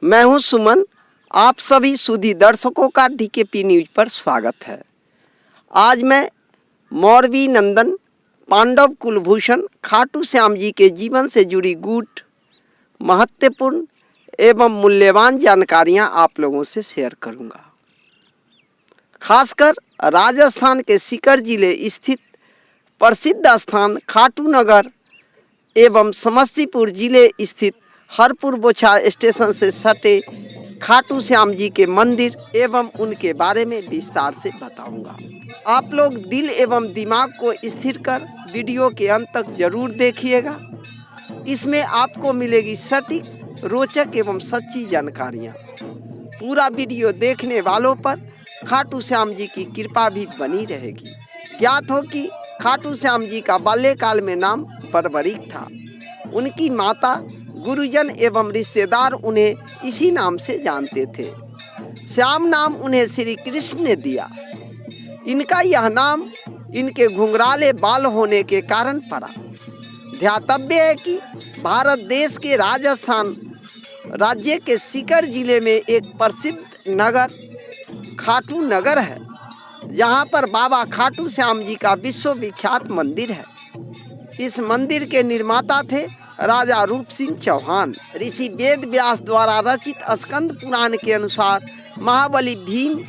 मैं हूं सुमन। आप सभी सुधी दर्शकों का डीकेपी न्यूज पर स्वागत है। आज मैं मौरवी नंदन पांडव कुलभूषण खाटू श्याम जी के जीवन से जुड़ी गूढ़, महत्वपूर्ण एवं मूल्यवान जानकारियां आप लोगों से शेयर करूंगा। खासकर राजस्थान के सीकर जिले स्थित प्रसिद्ध स्थान खाटू नगर एवं समस्तीपुर जिले स्थित हरपुर बोछा स्टेशन से सटे खाटू श्याम जी के मंदिर एवं उनके बारे में विस्तार से बताऊंगा। आप लोग दिल एवं दिमाग को स्थिर कर वीडियो के अंत तक जरूर देखिएगा। इसमें आपको मिलेगी सटीक, रोचक एवं सच्ची जानकारियाँ। पूरा वीडियो देखने वालों पर खाटू श्याम जी की कृपा भी बनी रहेगी। ज्ञात हो कि खाटू श्याम जी का बाल्यकाल में नाम बर्बरीक था। उनकी माता, गुरुजन एवं रिश्तेदार उन्हें इसी नाम से जानते थे। श्याम नाम उन्हें श्री कृष्ण ने दिया। इनका यह नाम इनके घुंघराले बाल होने के कारण पड़ा। ध्यातव्य है कि भारत देश के राजस्थान राज्य के सीकर जिले में एक प्रसिद्ध नगर खाटू नगर है, जहाँ पर बाबा खाटू श्याम जी का विश्वविख्यात मंदिर है। इस मंदिर के निर्माता थे राजा रूप सिंह चौहान। ऋषि वेद व्यास द्वारा रचित स्कंद पुराण के अनुसार महाबली भीम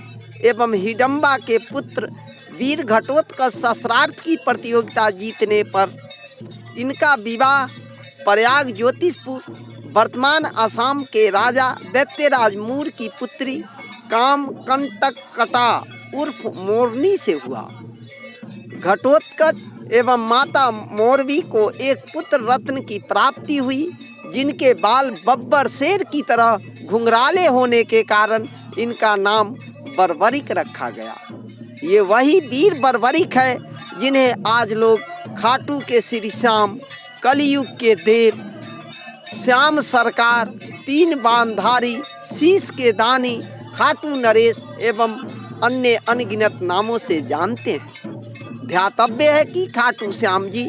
एवं हिडम्बा के पुत्र वीर घटोत्कच शस्त्रार्थ की प्रतियोगिता जीतने पर इनका विवाह प्रयाग ज्योतिषपुर, वर्तमान असम के राजा दैत्यराज मूर की पुत्री काम कंटकटा उर्फ मोरनी से हुआ। घटोत्कच एवं माता मोरवी को एक पुत्र रत्न की प्राप्ति हुई, जिनके बाल बब्बर शेर की तरह घुंघराले होने के कारण इनका नाम बर्बरीक रखा गया। ये वही वीर बर्बरीक है जिन्हें आज लोग खाटू के श्री श्याम, कलयुग के देव, श्याम सरकार, तीन बाणधारी, शीश के दानी, खाटू नरेश एवं अन्य अनगिनत नामों से जानते हैं। ध्यातव्य है कि खाटू श्याम जी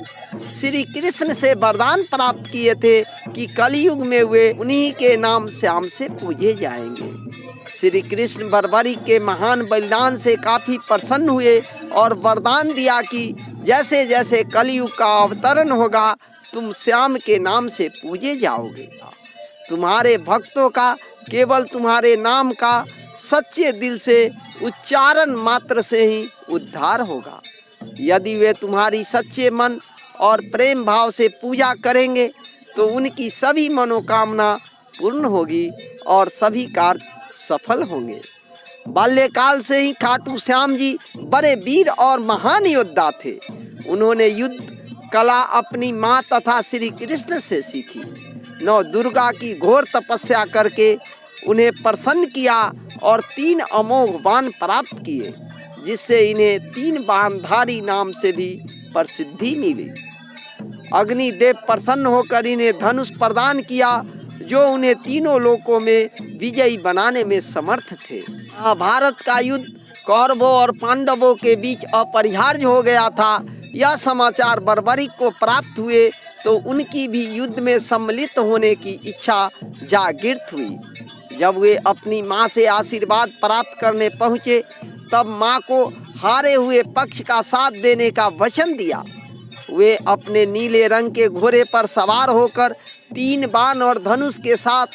श्री कृष्ण से वरदान प्राप्त किए थे कि कलयुग में वे उन्हीं के नाम श्याम से पूजे जाएंगे। श्री कृष्ण बर्बरीक के महान बलिदान से काफी प्रसन्न हुए और वरदान दिया कि जैसे जैसे कलयुग का अवतरण होगा, तुम श्याम के नाम से पूजे जाओगे। तुम्हारे भक्तों का केवल तुम्हारे नाम का सच्चे दिल से उच्चारण मात्र से ही उद्धार होगा। यदि वे तुम्हारी सच्चे मन और प्रेम भाव से पूजा करेंगे तो उनकी सभी मनोकामना पूर्ण होगी और सभी कार्य सफल होंगे। बाल्यकाल से ही खाटू श्याम जी बड़े वीर और महान योद्धा थे। उन्होंने युद्ध कला अपनी माँ तथा श्री कृष्ण से सीखी। नौ दुर्गा की घोर तपस्या करके उन्हें प्रसन्न किया और 3 अमोघ बाण प्राप्त किए, जिससे इन्हें 3 बाणधारी नाम से भी प्रसिद्धि मिली। अग्निदेव प्रसन्न होकर इन्हें धनुष प्रदान किया, जो उन्हें तीनों लोकों में विजयी बनाने में समर्थ थे। महाभारत का युद्ध कौरवों और पांडवों के बीच अपरिहार्य हो गया था। यह समाचार बर्बरीक को प्राप्त हुए तो उनकी भी युद्ध में सम्मिलित होने की इच्छा जागृत हुई। जब वे अपनी माँ से आशीर्वाद प्राप्त करने पहुँचे, तब माँ को हारे हुए पक्ष का साथ देने का वचन दिया। वे अपने नीले रंग के घोड़े पर सवार होकर 3 बाण और धनुष के साथ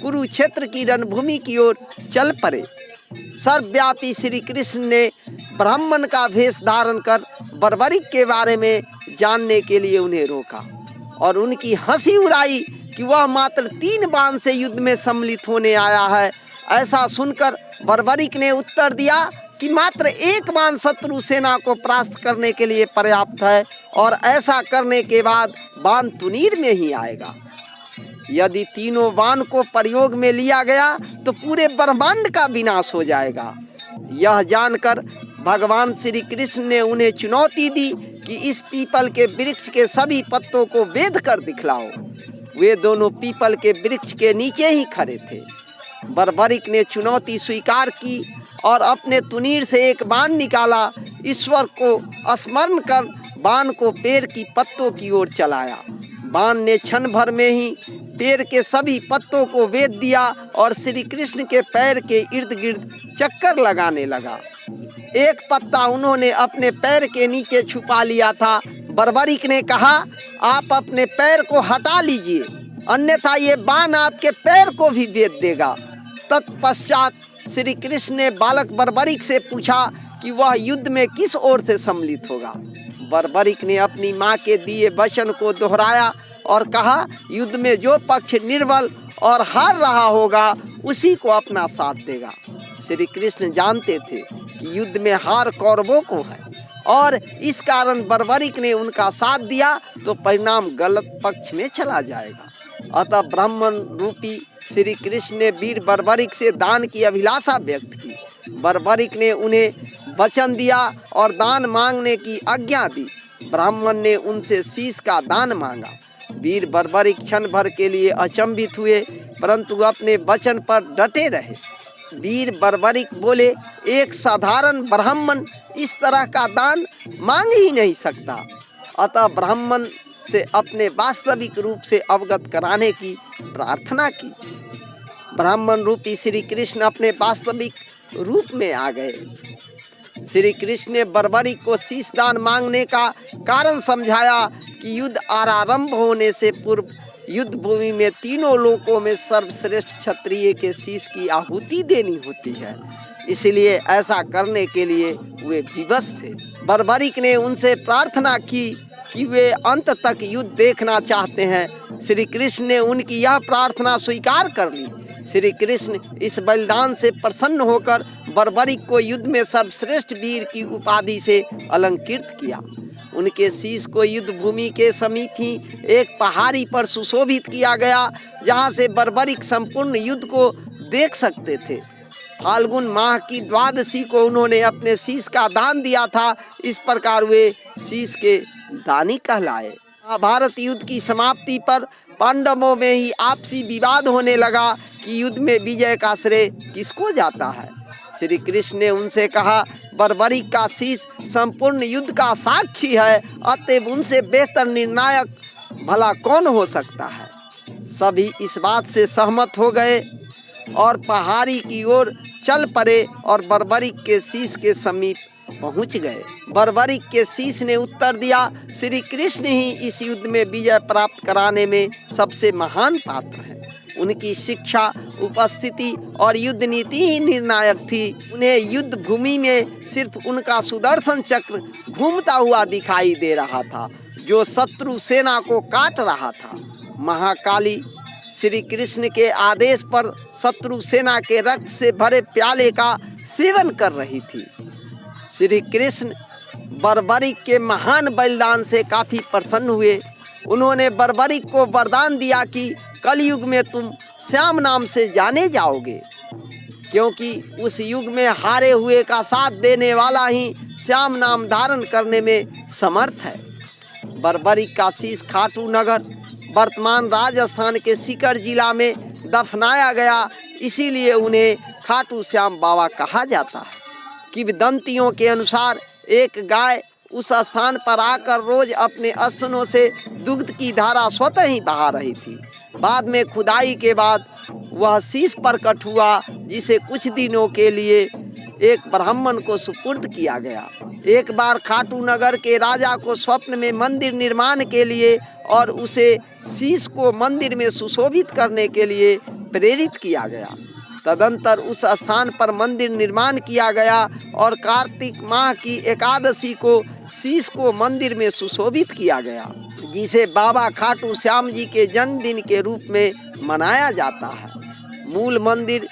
कुरुक्षेत्र की रणभूमि की ओर चल पड़े। सर्वव्यापी श्री कृष्ण ने ब्राह्मण का वेश धारण कर बर्बरीक के बारे में जानने के लिए उन्हें रोका और उनकी हंसी उड़ाई कि वह मात्र 3 बाण से युद्ध में सम्मिलित होने आया है। ऐसा सुनकर बर्बरीक ने उत्तर दिया कि मात्र 1 बाण शत्रु सेना को परास्त करने के लिए पर्याप्त है और ऐसा करने के बाद बाण तुनीर में ही आएगा। यदि तीनों बाण को प्रयोग में लिया गया तो पूरे ब्रह्मांड का विनाश हो जाएगा। यह जानकर भगवान श्री कृष्ण ने उन्हें चुनौती दी कि इस पीपल के वृक्ष के सभी पत्तों को वेद कर दिखलाओ। वे दोनों पीपल के वृक्ष के नीचे ही खड़े थे। बर्बरीक ने चुनौती स्वीकार की और अपने तुनीर से एक बाण निकाला। ईश्वर को स्मरण कर बाण को पेड़ की पत्तों की ओर चलाया। बाण ने क्षण भर में ही पेड़ के सभी पत्तों को वेद दिया और श्री कृष्ण के पैर के इर्द गिर्द चक्कर लगाने लगा। एक पत्ता उन्होंने अपने पैर के नीचे छुपा लिया था। बर्बरिक ने कहा, आप अपने पैर को हटा लीजिए, अन्यथा ये बाण आपके पैर को भी वेद देगा। तत्पश्चात श्री कृष्ण ने बालक बर्बरिक से पूछा कि वह युद्ध में किस ओर से सम्मिलित होगा। बर्बरिक ने अपनी माँ के दिए वचन को दोहराया और कहा, युद्ध में जो पक्ष निर्बल और हार रहा होगा उसी को अपना साथ देगा। श्री कृष्ण जानते थे कि युद्ध में हार कौरवों को है और इस कारण बर्बरिक ने उनका साथ दिया तो परिणाम गलत पक्ष में चला जाएगा। अतः ब्राह्मण रूपी श्री कृष्ण ने वीर बर्बरिक से दान की अभिलाषा व्यक्त की। बर्बरिक ने उन्हें वचन दिया और दान मांगने की आज्ञा दी। ब्राह्मण ने उनसे शीश का दान मांगा। वीर बर्बरिक क्षण भर के लिए अचंभित हुए, परंतु अपने वचन पर डटे रहे। वीर बर्बरिक बोले, एक साधारण ब्राह्मण इस तरह का दान मांग ही नहीं सकता। अतः ब्राह्मण से अपने वास्तविक रूप से अवगत कराने की प्रार्थना की। ब्राह्मण रूपी श्री कृष्ण अपने वास्तविक रूप में आ गए। श्री कृष्ण ने बर्बरिक को शीश दान मांगने का कारण समझाया कि युद्ध आरंभ होने से पूर्व युद्ध भूमि में तीनों लोकों में सर्वश्रेष्ठ क्षत्रिय के शीश की आहुति देनी होती है, इसलिए ऐसा करने के लिए वे विवश थे। बर्बरिक ने उनसे प्रार्थना की कि वे अंत तक युद्ध देखना चाहते हैं। श्री कृष्ण ने उनकी यह प्रार्थना स्वीकार कर ली। श्री कृष्ण इस बलिदान से प्रसन्न होकर बर्बरिक को युद्ध में सर्वश्रेष्ठ वीर की उपाधि से अलंकृत किया। उनके शीश को युद्ध भूमि के समीप ही एक पहाड़ी पर सुशोभित किया गया, जहां से बर्बरिक संपूर्ण युद्ध को देख सकते थे। फाल्गुन माह की द्वादशी को उन्होंने अपने शीश का दान दिया था। इस प्रकार वे शीश के दानी कहलाए। महाभारत युद्ध की समाप्ति पर पांडवों में ही आपसी विवाद होने लगा कि युद्ध में विजय का श्रेय किसको जाता है। श्री कृष्ण ने उनसे कहा, बर्बरिक का शीश संपूर्ण युद्ध का साक्षी है, अतएव उनसे बेहतर निर्णायक भला कौन हो सकता है। सभी इस बात से सहमत हो गए और पहाड़ी की ओर चल पड़े और बर्बरिक के शीश के समीप पहुंच गए। बर्बरिक के शीश ने उत्तर दिया, श्री कृष्ण ही इस युद्ध में विजय प्राप्त कराने में सबसे महान पात्र हैं। उनकी शिक्षा, उपस्थिति और युद्ध नीति ही निर्णायक थी। उन्हें युद्ध भूमि में सिर्फ उनका सुदर्शन चक्र घूमता हुआ दिखाई दे रहा था, जो शत्रु सेना को काट रहा था। महाकाली श्री कृष्ण के आदेश पर शत्रु सेना के रक्त से भरे प्याले का सेवन कर रही थी। श्री कृष्ण बर्बरिक के महान बलिदान से काफी प्रसन्न हुए। उन्होंने बर्बरिक को वरदान दिया कि कलयुग में तुम श्याम नाम से जाने जाओगे, क्योंकि उस युग में हारे हुए का साथ देने वाला ही श्याम नाम धारण करने में समर्थ है। बर्बरिक का शीश खाटू नगर, वर्तमान राजस्थान के सीकर जिला में दफनाया गया, इसीलिए उन्हें खाटू श्याम बाबा कहा जाता है। किंवदंतियों के अनुसार एक गाय उस स्थान पर आकर रोज अपने स्तनों से दुग्ध की धारा स्वतः ही बहा रही थी। बाद में खुदाई के बाद वह शीश प्रकट हुआ, जिसे कुछ दिनों के लिए एक ब्राह्मण को सुपुर्द किया गया। एक बार खाटू नगर के राजा को स्वप्न में मंदिर निर्माण के लिए और उसे शीश को मंदिर में सुशोभित करने के लिए प्रेरित किया गया। तदंतर उस स्थान पर मंदिर निर्माण किया गया और कार्तिक माह की एकादशी को शीश को मंदिर में सुशोभित किया गया, जिसे बाबा खाटू श्याम जी के जन्मदिन के रूप में मनाया जाता है। मूल मंदिर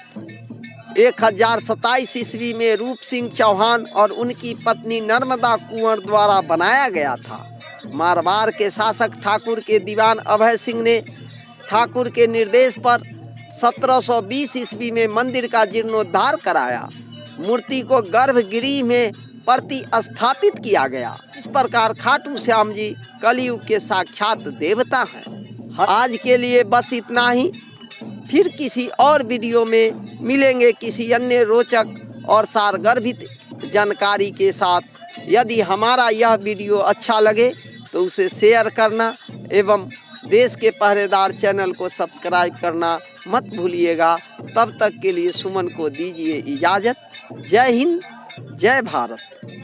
1027 ईस्वी में रूप सिंह चौहान और उनकी पत्नी नर्मदा कुंवर द्वारा बनाया गया था। मारवाड़ के शासक ठाकुर के दीवान अभय सिंह ने ठाकुर के निर्देश पर 1720 ईस्वी में मंदिर का जीर्णोद्धार कराया। मूर्ति को गर्भगृह में प्रतिस्थापित किया गया। इस प्रकार खाटू श्याम जी कलयुग के साक्षात देवता हैं। आज के लिए बस इतना ही। फिर किसी और वीडियो में मिलेंगे किसी अन्य रोचक और सारगर्भित जानकारी के साथ। यदि हमारा यह वीडियो अच्छा लगे तो उसे शेयर करना एवं देश के पहरेदार चैनल को सब्सक्राइब करना मत भूलिएगा। तब तक के लिए सुमन को दीजिए इजाज़त। जय हिंद, जय भारत।